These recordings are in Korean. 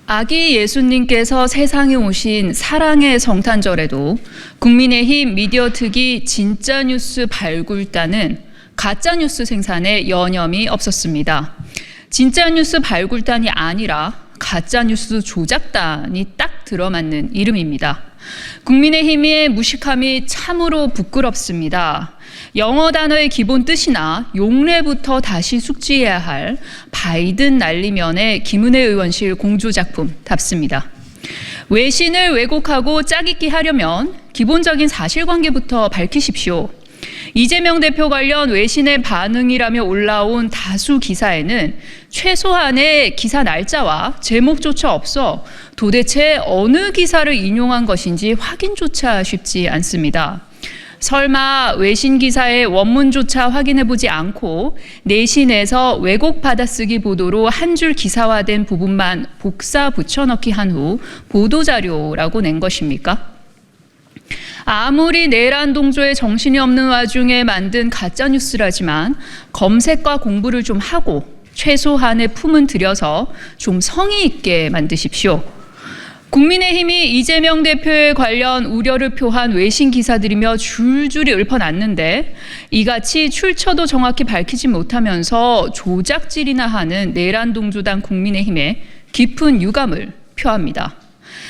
아기 예수님께서 세상에 오신 사랑의 성탄절에도 국민의힘 미디어 특위 진짜뉴스 발굴단은 가짜뉴스 생산에 여념이 없었습니다. 진짜뉴스 발굴단이 아니라 가짜뉴스 조작단이 딱 들어맞는 이름입니다. 국민의힘의 무식함이 참으로 부끄럽습니다. 영어 단어의 기본 뜻이나 용례부터 다시 숙지해야 할 바이든 날리면의 김은혜 의원실 공조작품답습니다. 외신을 왜곡하고 짜깁기 하려면 기본적인 사실관계부터 밝히십시오. 이재명 대표 관련 외신의 반응이라며 올라온 다수 기사에는 최소한의 기사 날짜와 제목조차 없어 도대체 어느 기사를 인용한 것인지 확인조차 쉽지 않습니다. 설마 외신 기사의 원문조차 확인해보지 않고 내신에서 왜곡 받아쓰기 보도로 한 줄 기사화된 부분만 복사 붙여넣기 한 후 보도자료라고 낸 것입니까? 아무리 내란 동조에 정신이 없는 와중에 만든 가짜뉴스라지만 검색과 공부를 좀 하고 최소한의 품은 들여서 좀 성의 있게 만드십시오. 국민의힘이 이재명 대표에 관련 우려를 표한 외신 기사들이며 줄줄이 읊어놨는데 이같이 출처도 정확히 밝히지 못하면서 조작질이나 하는 내란 동조당 국민의힘에 깊은 유감을 표합니다.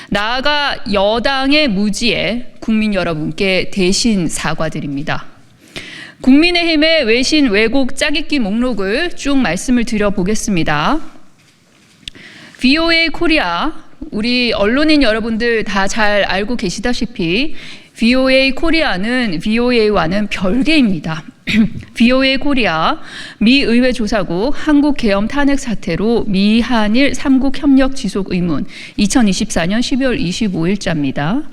나아가 여당의 무지에 국민 여러분께 대신 사과드립니다. 국민의힘의 외신 왜곡 짜깁기 목록을 쭉 말씀을 드려보겠습니다. VOA 코리아, 우리 언론인 여러분들 다 잘 알고 계시다시피 VOA 코리아는 VOA와는 별개입니다. VOA 코리아, 미 의회 조사국 한국 계엄 탄핵 사태로 미 한일 3국 협력 지속 의문 2024년 12월 25일자입니다.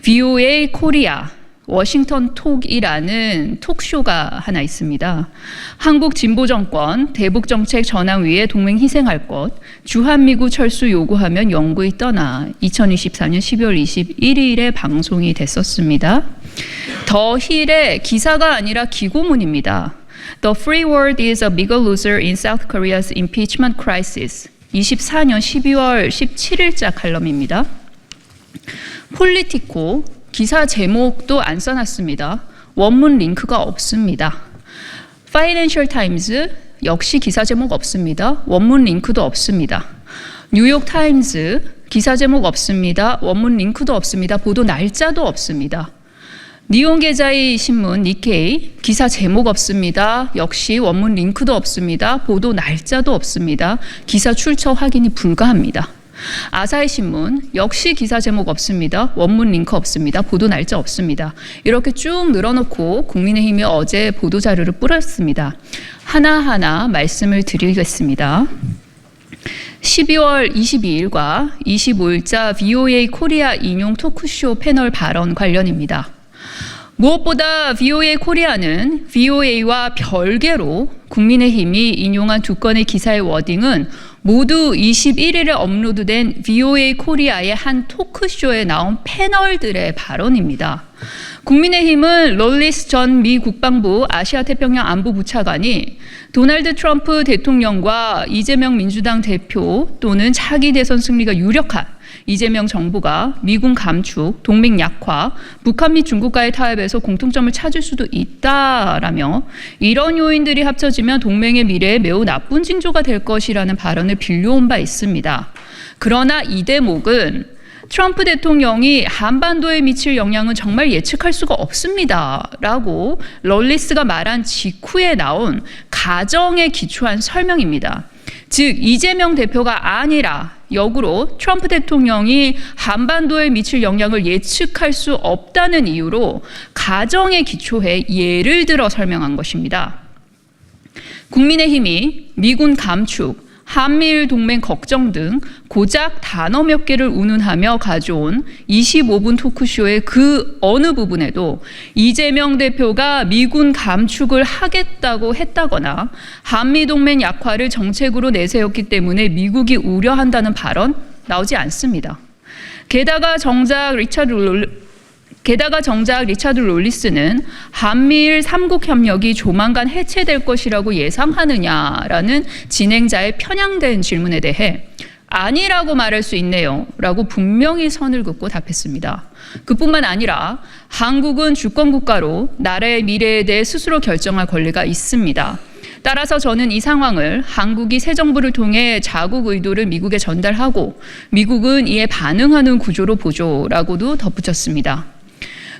VOA 코리아 워싱턴 톡이라는 톡쇼가 하나 있습니다. 한국 진보정권 대북정책 전환위에 동맹 희생할 것, 주한미군 철수 요구하면 영구히 떠나 2024년 12월 21일에 방송이 됐었습니다. 더 힐의 기사가 아니라 기고문입니다. The free world is a bigger loser in South Korea's impeachment crisis. 24년 12월 17일자 칼럼입니다. 폴리티코 기사 제목도 안 써놨습니다. 원문 링크가 없습니다. 파이낸셜 타임즈 역시 기사 제목 없습니다. 원문 링크도 없습니다. 뉴욕 타임즈 기사 제목 없습니다. 원문 링크도 없습니다. 보도 날짜도 없습니다. 니혼계자이 신문 니케이 기사 제목 없습니다. 역시 원문 링크도 없습니다. 보도 날짜도 없습니다. 기사 출처 확인이 불가합니다. 아사히 신문 역시 기사 제목 없습니다. 원문 링크 없습니다. 보도 날짜 없습니다. 이렇게 쭉 늘어놓고 국민의힘이 어제 보도자료를 뿌렸습니다. 하나하나 말씀을 드리겠습니다. 12월 22일과 25일자 VOA 코리아 인용 토크쇼 패널 발언 관련입니다. 무엇보다 VOA 코리아는 VOA와 별개로 국민의힘이 인용한 두 건의 기사의 워딩은 모두 21일에 업로드된 VOA 코리아의 한 토크쇼에 나온 패널들의 발언입니다. 국민의힘은 롤리스 전 미 국방부 아시아태평양 안보부차관이 도널드 트럼프 대통령과 이재명 민주당 대표 또는 차기 대선 승리가 유력한 이재명 정부가 미군 감축, 동맹 약화, 북한 및 중국과의 타협에서 공통점을 찾을 수도 있다라며 이런 요인들이 합쳐지면 동맹의 미래에 매우 나쁜 징조가 될 것이라는 발언을 빌려온 바 있습니다. 그러나 이 대목은 트럼프 대통령이 한반도에 미칠 영향은 정말 예측할 수가 없습니다. 라고 럴리스가 말한 직후에 나온 가정에 기초한 설명입니다. 즉 이재명 대표가 아니라 역으로 트럼프 대통령이 한반도에 미칠 영향을 예측할 수 없다는 이유로 가정에 기초해 예를 들어 설명한 것입니다. 국민의힘이 미군 감축, 한미일 동맹 걱정 등 고작 단어 몇 개를 운운하며 가져온 25분 토크쇼의 그 어느 부분에도 이재명 대표가 미군 감축을 하겠다고 했다거나 한미동맹 약화를 정책으로 내세웠기 때문에 미국이 우려한다는 발언 나오지 않습니다. 게다가 정작 리차드 롤리스는 한미일 3국 협력이 조만간 해체될 것이라고 예상하느냐라는 진행자의 편향된 질문에 대해 아니라고 말할 수 있네요. 라고 분명히 선을 긋고 답했습니다. 그뿐만 아니라 한국은 주권국가로 나라의 미래에 대해 스스로 결정할 권리가 있습니다. 따라서 저는 이 상황을 한국이 새 정부를 통해 자국 의도를 미국에 전달하고 미국은 이에 반응하는 구조로 보조라고도 덧붙였습니다.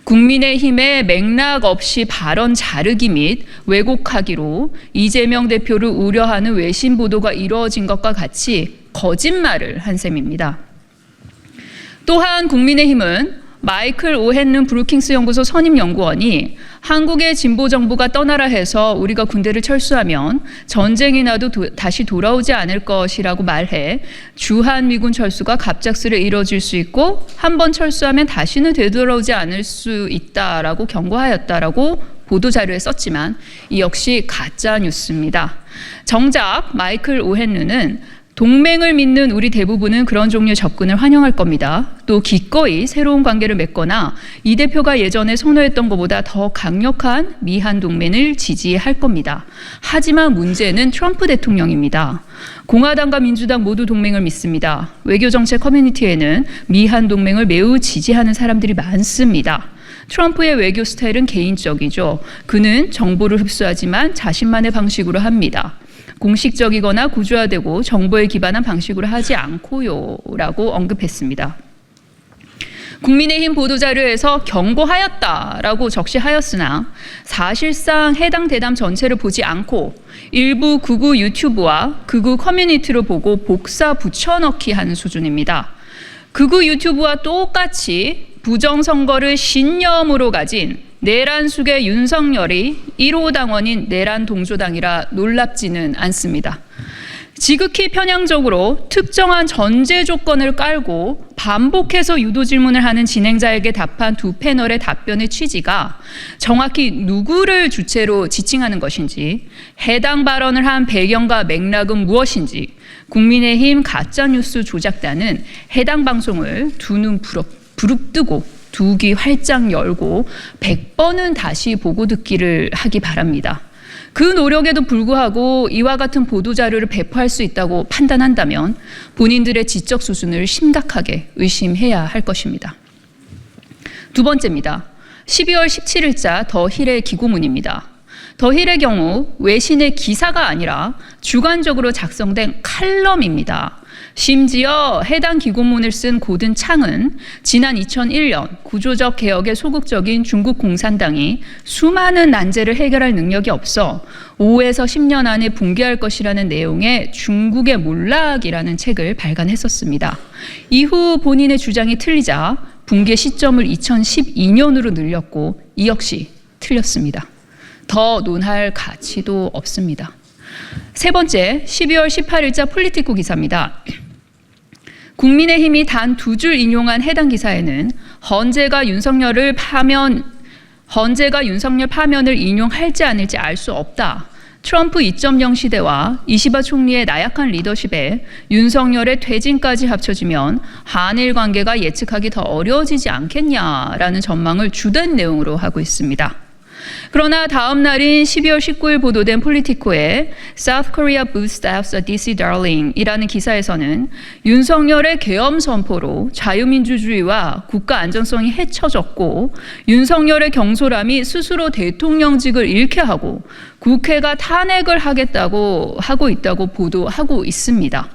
국민의힘의 맥락 없이 발언 자르기 및 왜곡하기로 이재명 대표를 우려하는 외신 보도가 이루어진 것과 같이 거짓말을 한 셈입니다. 또한 국민의힘은 마이클 오헨른 브루킹스 연구소 선임 연구원이 한국의 진보 정부가 떠나라 해서 우리가 군대를 철수하면 전쟁이 나도 다시 돌아오지 않을 것이라고 말해 주한미군 철수가 갑작스레 이뤄질 수 있고 한번 철수하면 다시는 되돌아오지 않을 수 있다라고 경고하였다라고 보도자료에 썼지만 이 역시 가짜 뉴스입니다. 정작 마이클 오헨른은 동맹을 믿는 우리 대부분은 그런 종류의 접근을 환영할 겁니다. 또 기꺼이 새로운 관계를 맺거나 이 대표가 예전에 선호했던 것보다 더 강력한 미한 동맹을 지지할 겁니다. 하지만 문제는 트럼프 대통령입니다. 공화당과 민주당 모두 동맹을 믿습니다. 외교정책 커뮤니티에는 미한 동맹을 매우 지지하는 사람들이 많습니다. 트럼프의 외교 스타일은 개인적이죠. 그는 정보를 흡수하지만 자신만의 방식으로 합니다. 공식적이거나 구조화되고 정보에 기반한 방식으로 하지 않고요 라고 언급했습니다. 국민의힘 보도자료에서 경고하였다라고 적시하였으나 사실상 해당 대담 전체를 보지 않고 일부 극우 유튜브와 극우 커뮤니티를 보고 복사 붙여넣기 한 수준입니다. 극우 유튜브와 똑같이 부정선거를 신념으로 가진 내란숙의 윤석열이 1호 당원인 내란 동조당이라 놀랍지는 않습니다. 지극히 편향적으로 특정한 전제 조건을 깔고 반복해서 유도 질문을 하는 진행자에게 답한 두 패널의 답변의 취지가 정확히 누구를 주체로 지칭하는 것인지, 해당 발언을 한 배경과 맥락은 무엇인지 국민의힘 가짜뉴스 조작단은 해당 방송을 두 눈 부릅뜨고 두 귀 활짝 열고 100번은 다시 보고 듣기를 하기 바랍니다. 그 노력에도 불구하고 이와 같은 보도자료를 배포할 수 있다고 판단한다면 본인들의 지적 수준을 심각하게 의심해야 할 것입니다. 두 번째입니다. 12월 17일자 더 힐의 기고문입니다. 더 힐의 경우 외신의 기사가 아니라 주관적으로 작성된 칼럼입니다. 심지어 해당 기고문을 쓴 고든 창은 지난 2001년 구조적 개혁에 소극적인 중국 공산당이 수많은 난제를 해결할 능력이 없어 5에서 10년 안에 붕괴할 것이라는 내용의 중국의 몰락이라는 책을 발간했었습니다. 이후 본인의 주장이 틀리자 붕괴 시점을 2012년으로 늘렸고 이 역시 틀렸습니다. 더 논할 가치도 없습니다. 세 번째, 12월 18일자 폴리티코 기사입니다. 국민의힘이 단 두 줄 인용한 해당 기사에는 헌재가 윤석열 파면을 인용할지 아닐지 알 수 없다. 트럼프 2.0 시대와 이시바 총리의 나약한 리더십에 윤석열의 퇴진까지 합쳐지면 한일 관계가 예측하기 더 어려워지지 않겠냐라는 전망을 주된 내용으로 하고 있습니다. 그러나 다음 날인 12월 19일 보도된 폴리티코의 South Korea bootstraps a DC darling 이라는 기사에서는 윤석열의 계엄 선포로 자유민주주의와 국가 안정성이 해쳐졌고 윤석열의 경솔함이 스스로 대통령직을 잃게 하고 국회가 탄핵을 하고 있다고 보도하고 있습니다.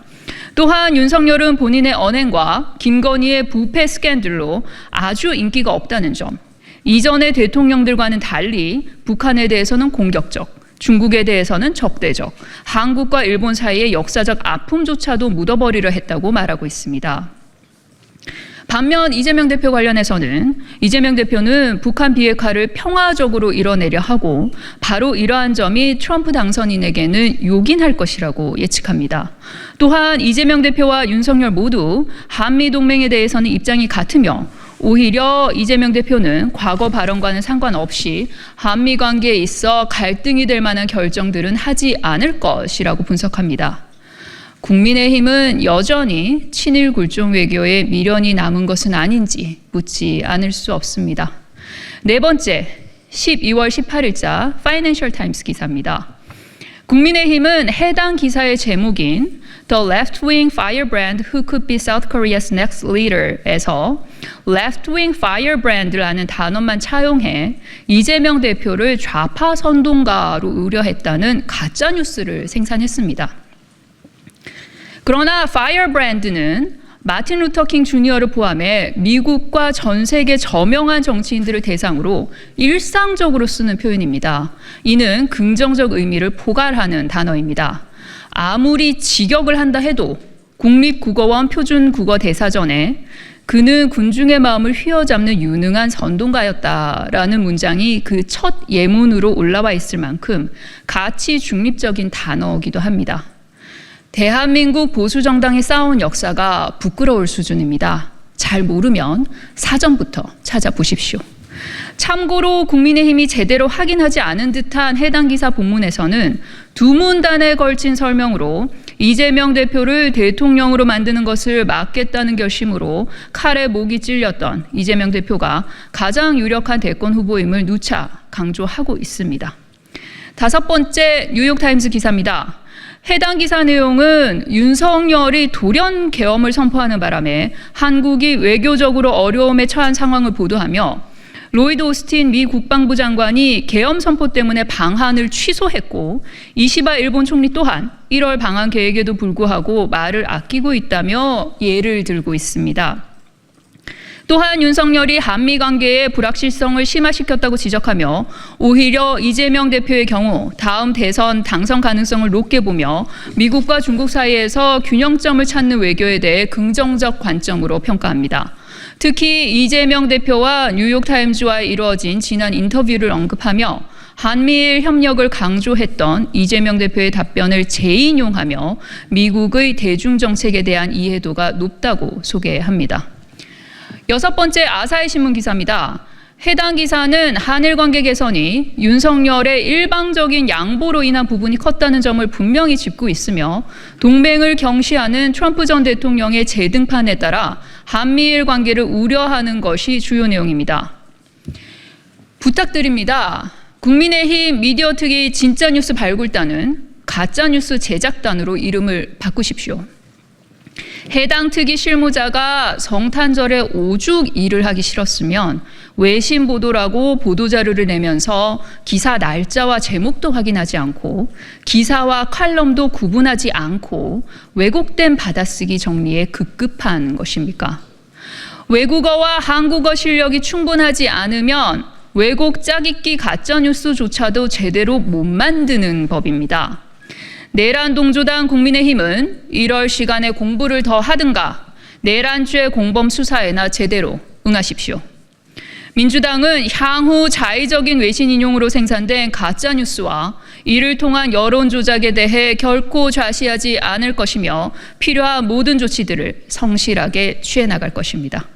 또한 윤석열은 본인의 언행과 김건희의 부패 스캔들로 아주 인기가 없다는 점, 이전의 대통령들과는 달리 북한에 대해서는 공격적, 중국에 대해서는 적대적, 한국과 일본 사이의 역사적 아픔조차도 묻어버리려 했다고 말하고 있습니다. 반면 이재명 대표 관련해서는 이재명 대표는 북한 비핵화를 평화적으로 이뤄내려 하고 바로 이러한 점이 트럼프 당선인에게는 요긴할 것이라고 예측합니다. 또한 이재명 대표와 윤석열 모두 한미동맹에 대해서는 입장이 같으며 오히려 이재명 대표는 과거 발언과는 상관없이 한미 관계에 있어 갈등이 될 만한 결정들은 하지 않을 것이라고 분석합니다. 국민의힘은 여전히 친일 굴종 외교에 미련이 남은 것은 아닌지 묻지 않을 수 없습니다. 네 번째, 12월 18일자 파이낸셜 타임스 기사입니다. 국민의힘은 해당 기사의 제목인 The Left-Wing Firebrand Who Could Be South Korea's Next Leader에서 Left-Wing Firebrand라는 단어만 차용해 이재명 대표를 좌파 선동가로 의뢰했다는 가짜 뉴스를 생산했습니다. 그러나 Firebrand는 마틴 루터 킹 주니어를 포함해 미국과 전 세계 저명한 정치인들을 대상으로 일상적으로 쓰는 표현입니다. 이는 긍정적 의미를 포괄하는 단어입니다. 아무리 직역을 한다 해도 국립국어원 표준국어대사전에 그는 군중의 마음을 휘어잡는 유능한 선동가였다라는 문장이 그 첫 예문으로 올라와 있을 만큼 가치 중립적인 단어이기도 합니다. 대한민국 보수정당이 쌓아온 역사가 부끄러울 수준입니다. 잘 모르면 사전부터 찾아보십시오. 참고로 국민의힘이 제대로 확인하지 않은 듯한 해당 기사 본문에서는 두 문단에 걸친 설명으로 이재명 대표를 대통령으로 만드는 것을 막겠다는 결심으로 칼에 목이 찔렸던 이재명 대표가 가장 유력한 대권 후보임을 누차 강조하고 있습니다. 다섯 번째 뉴욕타임스 기사입니다. 해당 기사 내용은 윤석열이 돌연 계엄을 선포하는 바람에 한국이 외교적으로 어려움에 처한 상황을 보도하며 로이드 오스틴 미 국방부 장관이 계엄 선포 때문에 방한을 취소했고 이시바 일본 총리 또한 1월 방한 계획에도 불구하고 말을 아끼고 있다며 예를 들고 있습니다. 또한 윤석열이 한미 관계의 불확실성을 심화시켰다고 지적하며 오히려 이재명 대표의 경우 다음 대선 당선 가능성을 높게 보며 미국과 중국 사이에서 균형점을 찾는 외교에 대해 긍정적 관점으로 평가합니다. 특히 이재명 대표와 뉴욕타임즈와 이루어진 지난 인터뷰를 언급하며 한미일 협력을 강조했던 이재명 대표의 답변을 재인용하며 미국의 대중정책에 대한 이해도가 높다고 소개합니다. 여섯 번째 아사히 신문 기사입니다. 해당 기사는 한일 관계 개선이 윤석열의 일방적인 양보로 인한 부분이 컸다는 점을 분명히 짚고 있으며 동맹을 경시하는 트럼프 전 대통령의 재등판에 따라 한미일 관계를 우려하는 것이 주요 내용입니다. 부탁드립니다. 국민의힘 미디어 특위 진짜뉴스 발굴단은 가짜뉴스 제작단으로 이름을 바꾸십시오. 해당 특위 실무자가 성탄절에 오죽 일을 하기 싫었으면 외신 보도라고 보도자료를 내면서 기사 날짜와 제목도 확인하지 않고 기사와 칼럼도 구분하지 않고 왜곡된 받아쓰기 정리에 급급한 것입니까? 외국어와 한국어 실력이 충분하지 않으면 왜곡 짜깁기 가짜뉴스조차도 제대로 못 만드는 법입니다. 내란 동조당 국민의힘은 1월 시간에 공부를 더 하든가 내란죄 공범 수사에나 제대로 응하십시오. 민주당은 향후 자의적인 외신 인용으로 생산된 가짜뉴스와 이를 통한 여론 조작에 대해 결코 좌시하지 않을 것이며 필요한 모든 조치들을 성실하게 취해 나갈 것입니다.